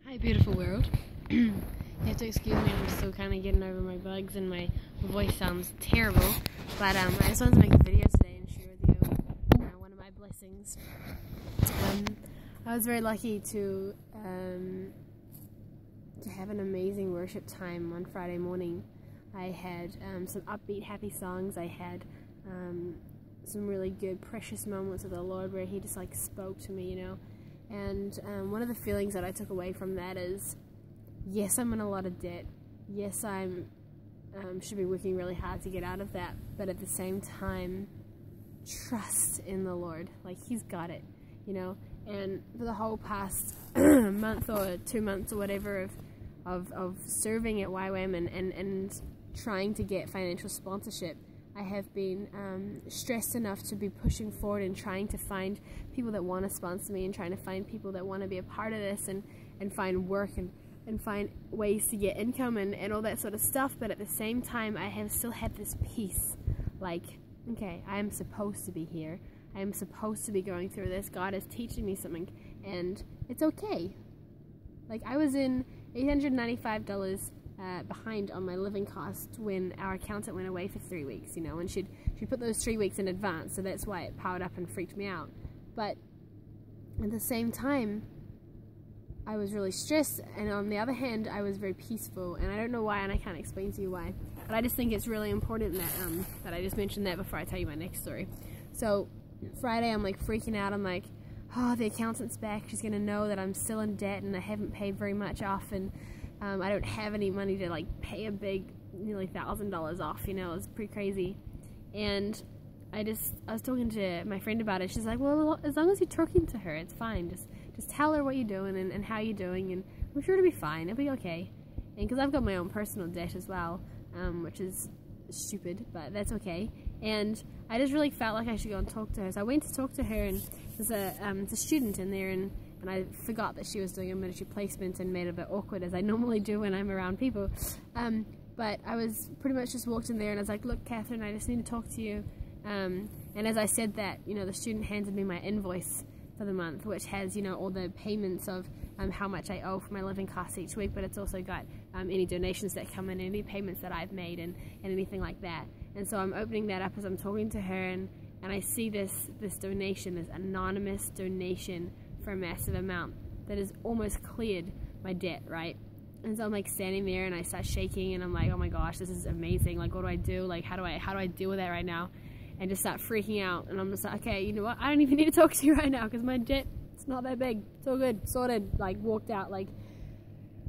Hi, beautiful world. You have to excuse me, I'm still kind of getting over my bugs and my voice sounds terrible. But I just wanted to make a video today and share with you one of my blessings. I was very lucky to have an amazing worship time on Friday morning. I had some upbeat, happy songs. I had some really good, precious moments with the Lord where He just like spoke to me, you know. And one of the feelings that I took away from that is, yes, I'm in a lot of debt. Yes, I'm should be working really hard to get out of that. But at the same time, trust in the Lord. Like, He's got it, you know. And for the whole past month or 2 months or whatever of serving at YWAM and trying to get financial sponsorship, I have been stressed enough to be pushing forward and trying to find people that want to sponsor me and trying to find people that want to be a part of this and find work and find ways to get income and all that sort of stuff. But at the same time, I have still had this peace, like, okay, I am supposed to be here. I am supposed to be going through this. God is teaching me something, and it's okay. Like, I was in $895 behind on my living costs when our accountant went away for 3 weeks, you know, and she'd put those 3 weeks in advance, so that's why it powered up and freaked me out. But at the same time, I was really stressed, and on the other hand, I was very peaceful, and I don't know why, and I can't explain to you why, but I just think it's really important that I just mentioned that before I tell you my next story. So Friday, I'm like freaking out. I'm like, oh, the accountant's back. She's gonna know that I'm still in debt and I haven't paid very much off, and I don't have any money to like pay a big, nearly $1,000 off, you know. It's pretty crazy. And I was talking to my friend about it. She's like, well, as long as you're talking to her, it's fine. Just tell her what you're doing and how you're doing, and I'm sure it'll be fine. It'll be okay. And because I've got my own personal debt as well, which is stupid, but that's okay. And I just really felt like I should go and talk to her. So I went to talk to her, and there's a student in there, and I forgot that she was doing a military placement and made it a bit awkward, as I normally do when I'm around people. But I was pretty much just walked in there, and I was like, look, Catherine, I just need to talk to you. And as I said that, you know, the student handed me my invoice for the month, which has, you know, all the payments of how much I owe for my living costs each week, but it's also got any donations that come in, any payments that I've made, and anything like that. And so I'm opening that up as I'm talking to her, and I see this donation, this anonymous donation for a massive amount that has almost cleared my debt, right? And so I'm like standing there, and I start shaking, and I'm like, oh my gosh, this is amazing. Like, what do I do? Like, how do I deal with that right now? And just start freaking out. And I'm just like, okay, you know what? I don't even need to talk to you right now because my debt, it's not that big. It's all good. Sorted. Like, walked out. Like,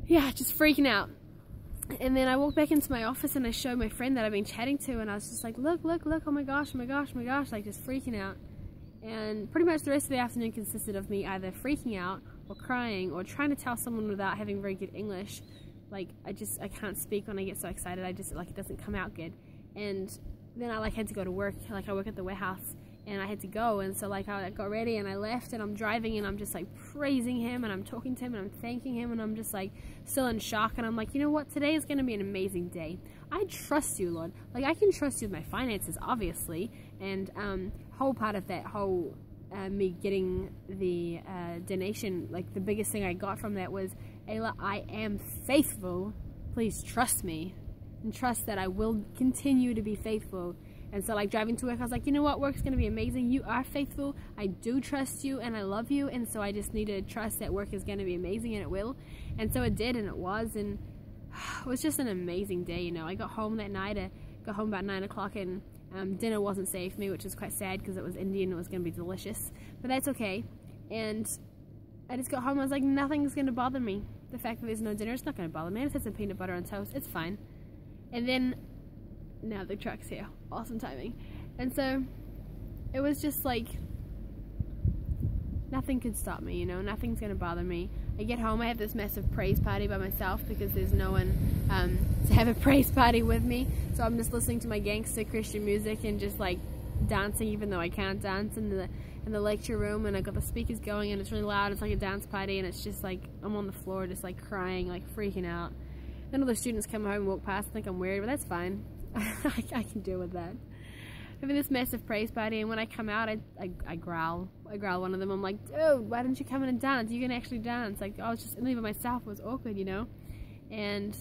yeah, just freaking out. And then I walked back into my office, and I showed my friend that I've been chatting to, and I was just like, look, oh my gosh, like just freaking out. And pretty much the rest of the afternoon consisted of me either freaking out or crying or trying to tell someone without having very good English. Like, I can't speak when I get so excited. It doesn't come out good. And then I had to go to work. Like, I work at the warehouse, and I had to go, and so like I got ready and I left, and I'm driving, and I'm just like praising Him, and I'm talking to Him, and I'm thanking Him, and I'm just like still in shock, and I'm like, you know what, today is going to be an amazing day. I trust You, Lord. Like, I can trust You with my finances, obviously, and whole part of that whole me getting the donation, like the biggest thing I got from that was, Ayla, I am faithful, please trust me, and trust that I will continue to be faithful. And so, like, driving to work, I was like, you know what, work's going to be amazing. You are faithful. I do trust You, and I love You, and so I just need to trust that work is going to be amazing, and it will. And so it did, and it was, and it was just an amazing day, you know. I got home that night. I got home about 9 o'clock, and dinner wasn't saved for me, which is quite sad because it was Indian and it was going to be delicious. But that's okay. And I just got home, I was like, nothing's going to bother me. The fact that there's no dinner, it's not going to bother me. I just had some peanut butter on toast. It's fine. And then, now the truck's here. Awesome timing. And so, it was just like, nothing could stop me, you know? Nothing's gonna bother me. I get home, I have this massive praise party by myself because there's no one to have a praise party with me. So I'm just listening to my gangster Christian music and just like dancing, even though I can't dance, in the lecture room, and I got the speakers going, and it's really loud. It's like a dance party, and it's just like, I'm on the floor just like crying, like freaking out. Then all the students come home and walk past and think I'm weird, but that's fine. I can deal with that. having this massive praise party, and when I come out, I growl one of them. I'm like, dude, why didn't you come in and dance? You can actually dance. Like, I was just in there by myself. It was awkward, you know. And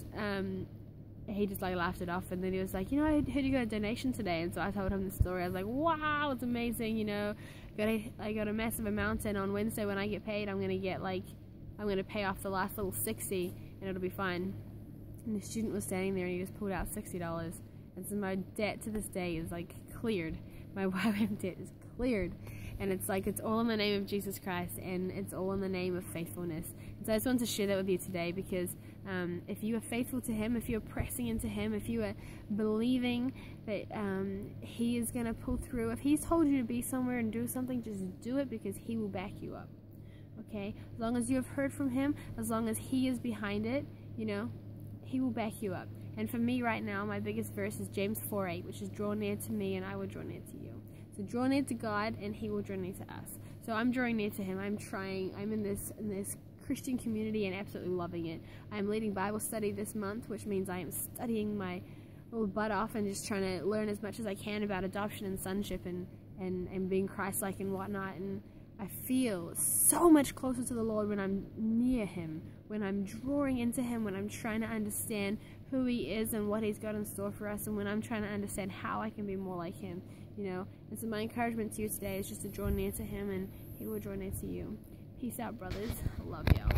he just like laughed it off, and then he was like, you know, I heard you got a donation today, and so I told him the story. I was like, wow, it's amazing, you know. I got a massive amount, and on Wednesday when I get paid, I'm gonna pay off the last little 60, and it'll be fine. And the student was standing there, and he just pulled out $60, and so my debt to this day is like cleared. My YWAM debt is cleared, and it's like, it's all in the name of Jesus Christ, and it's all in the name of faithfulness. And so I just wanted to share that with you today, because if you are faithful to Him, if you're pressing into Him, if you are believing that He is going to pull through, if He's told you to be somewhere and do something, just do it, because He will back you up. Okay? As long as you have heard from Him, as long as He is behind it, you know, He will back you up. And for me right now, my biggest verse is James 4:8, which is, draw near to me and I will draw near to you. So draw near to God and He will draw near to us. So I'm drawing near to Him. I'm in this Christian community and absolutely loving it. I'm leading Bible study this month, which means I am studying my little butt off and just trying to learn as much as I can about adoption and sonship and being Christ-like and whatnot. And I feel so much closer to the Lord when I'm near Him, when I'm drawing into Him, when I'm trying to understand who He is and what He's got in store for us, and when I'm trying to understand how I can be more like Him, you know. And so my encouragement to you today is just to draw near to Him, and He will draw near to you. Peace out, brothers. I love y'all.